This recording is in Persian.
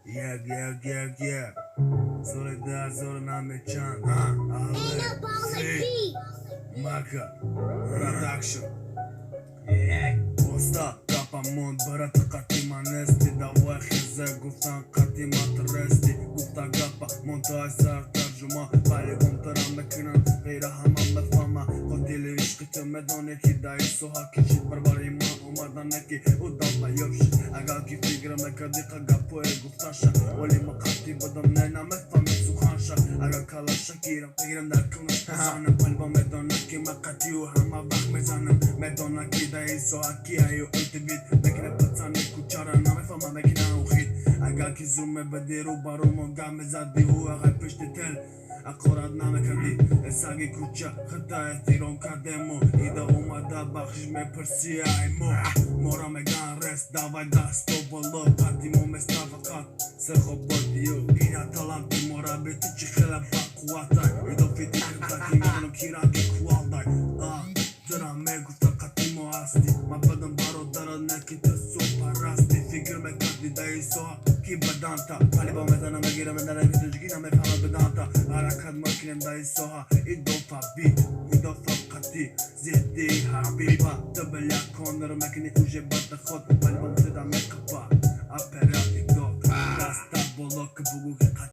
Yeah. Soledad, Zoraname Chan, Marka, Production. وسطا كابامون برات قاتيما نستي دواخي زا قفتان قاتيما ترستي قفتا قابا مونتاج ترجمة بالكم ترى مكنا غيرها ما مفهمة قلتي لي عشقي تمدوني كي دايسو هاكي شي بربري ما ومدنكي ودابا يبش اقاكي فكرة مكاديقا قابو قفتاشا ولي مقاتي بدمنا مفهمي سخانشا اقاكالا شاكيرا فكرم داكم زانم قلبا مدونكي مقاتي وهما باق مزانم مدونكي دايسو هاكي ايو التبيت مكنا بطاني كوچارا نمفهمة مكنا وخيد اقاكي زومي بديرو بارومو قام زادي هو غاي پشت تل اقورات نمکردی اساگی کوچه خطا احترام کردمو ایده اومده بخش میپرسی ایمو مورا مگن رست داوای دست و بالا قدیمو مستفقات سرخو بادیو این اتالانتی مورا بیتی چی خیلی با قواتای ایدو فیتی کردکی منو کیرانگی کوالدای درام میگفتا قدیمو هستی ما بدم بارو دارد نکی تسو پرستی فکر میکردی دایسو کی بدانتا ولی با مزنم بگیرم دارم میتونجگی نمیفهمم بدانتا حرکت ماکینم دایسوها ایدوفا بیت ایدوفا قطی زیدی حبیبا دبلا کندر مکنی اوجه بات خود ولی با مزدم میکپا اپرات ایدو دستا بلوک بگو که